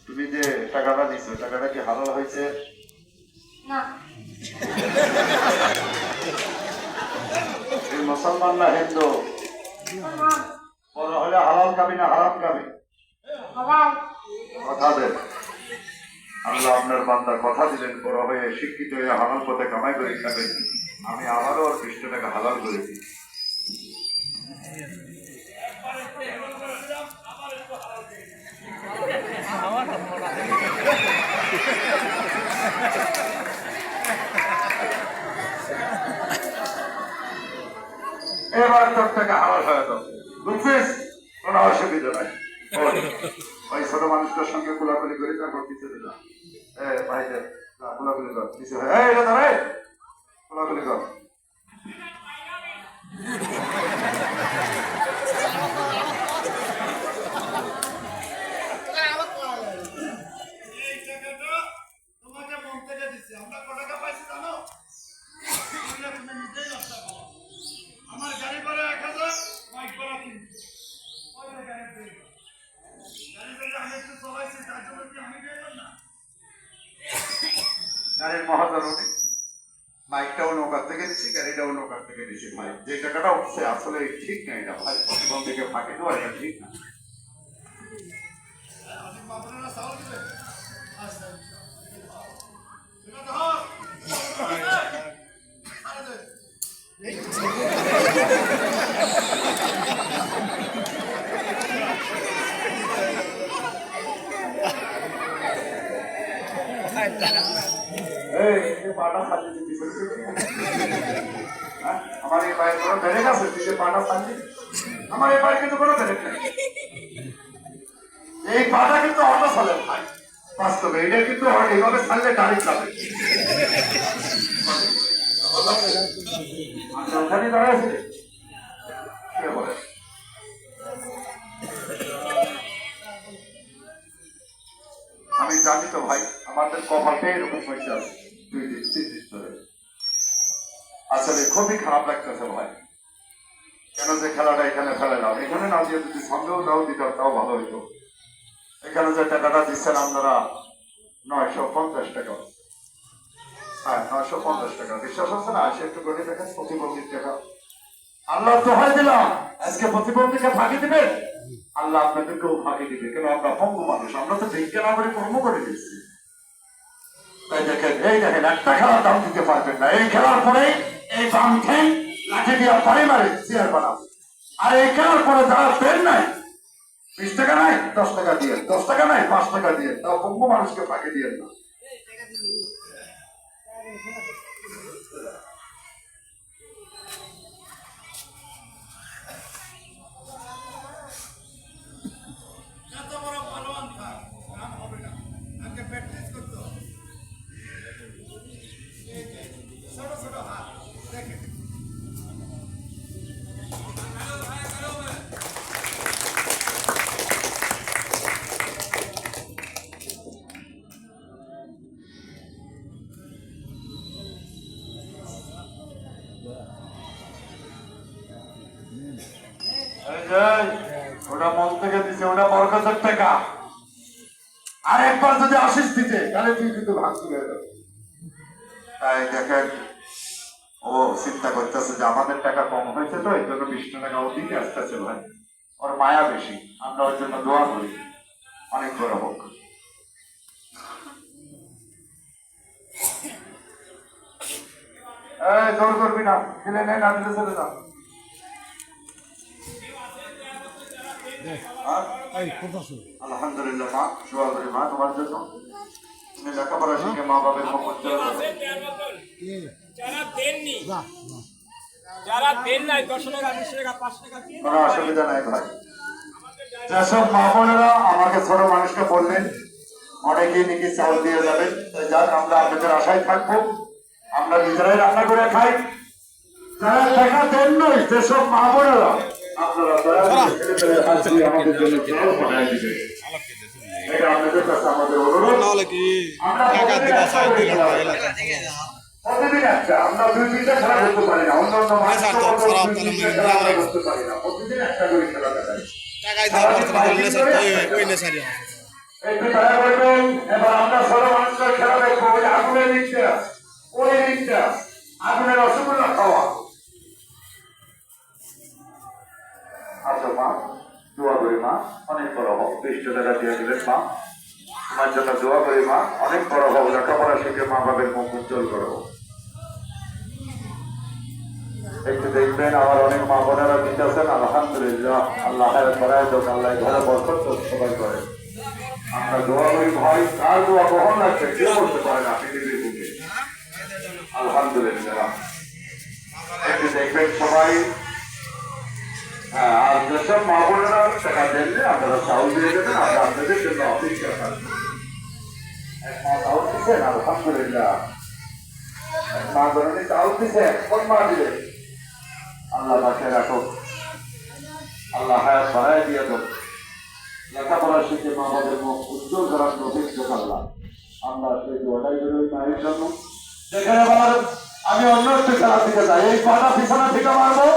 তুমি যে টাকাটা দিছো টাকাটা কি হালাল হয়েছে? না। তুমি মুসলমান না হিন্দু? মুসলমান। বড় হলে হালাল খাবি না হারাম খাবি? হালাল। কথা দেন। আল্লাহ আপনার বান্দা কথা দিলেন, বড় হয়ে শিক্ষিত হয়ে হালাল পথে কামাই করে খাবেন। আমি আবারও 20 টাকা হালাল করে দিই। এবার তোর টাকা হালাল হয়ে যাবে, বুঝছিস? কোনো অসুবিধা নাই। ওই ছোট মানুষটার সঙ্গে কোলাকুলি করে তারপর পিছিয়ে দিলাম। ভাইদের কোলাকুলি কর, পিছিয়ে কোলাকুলি কর। আমার গাড়ি ভাড়া 1000, বাইক ভাড়া 300। আমি একটু চলাইছি, তার জন্য কি আমি দেবেন না? গাড়ির মহাজন উনি, বাইকটাও নৌকার থেকে দিচ্ছি, গাড়িটাও নৌকার থেকে দিচ্ছি। ভাই যে টাকাটা উঠছে আসলে ঠিক না, এটা ভাই প্রতিবন্ধ থেকে ফাঁকি দেওয়া এটা ঠিক না। আপনি আপনারা চাউল দিবেন? আচ্ছা, এটা ধর। আরে দে। পাটা খালি দিতে আমার এই পায়ের কোনো ব্যারেক আছে? তুই যে পাটা খালি, আমার এই পায়ে কিন্তু কোনো ব্যারেক নেই। এই পাটা কিন্তু অটো চলে ভাই, বাস্তবে এটা কিন্তু এইভাবে ছাড়লে গাড়ি চালে। আচ্ছা ওখানে দাঁড়াইছে কে বলে? আমি জানি তো ভাই, আমাদের কপালটাই এরকম হয়েছে 2 দিন 3 দিন ধরে। আসলে খুবই খারাপ লাগতেছে ভাই, কেন যে খেলাটা এখানে ফেলালাম। এখানে না দিয়ে যদি সন্দেহ দাও দিতাম তাও ভালো হইতো। এখানে যে টাকাটা দিচ্ছেন আপনারা 950 টাকা, হ্যাঁ 950 টাকা, বিশ্বাস হচ্ছে না? আসে একটু করে দেখেন, প্রতিবন্ধীর টাকা। আল্লাহ দোহাই দিলাম, আজকে প্রতিবন্ধীকে ফাঁকি দিবেন, আল্লাহ আপনাদেরকেও ফাঁকি দিবে। কেন? আমরা পঙ্গু মানুষ, আমরা তো বিজ্ঞান করে কর্ম করে দিচ্ছি। তাই দেখেন, এই দেখেন একটা খেলার দাম দিতে পারবেন না, এই খেলার পরে এই বাম ঠ্যাং লাঠি দিয়ে পানি মারে চেয়ার বানাবো। আর এই খেলার পরে যারা পেন নাই, 20 টাকা নাই 10 টাকা দিয়ে, 10 টাকা নাই 5 টাকা দিয়ে, তাও পঙ্গু মানুষকে ফাঁকি দিয়ে না। এত বড় পালোয়ান থাক, কাম হবে না। আগে প্র্যাকটিস করতে হবে। ছোট ছোট হাত দেখেন। ওটা মন থেকে দিছে, ওটা বরকতের টাকা। আর একবার যদি আসিস দিতে তাহলে তুই কিন্তু ভাঙচুর হয়ে যাবে। তাই দেখেন, ও চিন্তা করতেছে যে আমাদের টাকা কম হয়েছে তো এই জন্য 20 টাকা ও দিতে আসতেছে। ভাই ওর মায়া বেশি, আমরা ওর জন্য দোয়া করি অনেক বড় হোক। জোর করবি না, দিলে নেই, না দিলে চলে যা। আলহামদুলিল্লাহ মা, দোয়া করি মা তোমার জন্য, তুমি লেখাপড়া শিখে মা বাবার মঙ্গল করো। যারা দেন নাই 10 টাকা 20 টাকা 5 টাকা দিয়ে কোনো অসুবিধা নাই ভাই। যেসব মা বোনেরা আমাকে ছোট মানুষকে বললেন অনেকেই নাকি চাউল দিয়ে যাবেন, যাক আমরা আপনাদের আশায় থাকবো, আমরা নিজেরাই রান্না করে খাই। যারা টাকা দেন নই, যেসব মা বোনেরা আপনারা দয়া করে ছেলেপেলের হাত দিয়ে আমাদের জন্য চাউল পাঠিয়ে দিবেন, এটা আপনাদের কাছে আমাদের অনুরোধ। আমরা প্রতিদিন একটা, আমরা 2-3টা খেলা করতে পারি না, অন্য অন্য মানুষ করতে পারি না, প্রতিদিন একটা করে খেলা দেখাই। একটু দয়া করবেন। এবার আমরা ছোট মানুষরা খেলা দেখবো। ওই আগুনের দিকটা, ওই দিকটা আগুনের রসগোল্লা খাওয়া। আচ্ছা মা, দোয়া করি মা, অনেক বড় হোক। 20 টাকা দিয়ে দিলেন মা, তোমার জন্য দোয়া করি মা, অনেক বড় হোক, লেখাপড়া শিখে মা বাবার মুখ উজ্জ্বল করো। একটু দেখবেন আমার অনেক মা বোনেরা দিতেছেন, আলহামদুলিল্লাহ। আল্লাহ করায় তো আল্লাহ ঘরে বরকত তো সবাই করে। আমরা দোয়া করি ভাই, কার দোয়া কখন লাগছে কেউ বলতে পারে না পৃথিবীর বুকে। আলহামদুলিল্লাহ। একটু দেখবেন সবাই। আর যেসব মা বোনেরা টাকা দেননি আপনারা চাউল দিয়ে দেবেন, আমরা আপনাদের জন্য অপেক্ষা থাকবো। এক মা চাউল দিচ্ছেন, আলহামদুলিল্লাহ। এক মা বোনেরা চাউল দিচ্ছেন, কোন মা দিলেন? আল্লাহ পাশে রাখো, আল্লাহ হায়াত বাড়ায় দিয়ে দেব। লেখাপড়া শিখে মা বাবার মুখ উজ্জ্বল করার প্রতিজ্ঞ আল্লাহ। আমরা সেই দোয়াটাই করি মায়ের জন্য। যেখানে আমার আমি অন্য একটু খেলা দিতে চাই, এই পাটা পিছনে থেকে মারবো।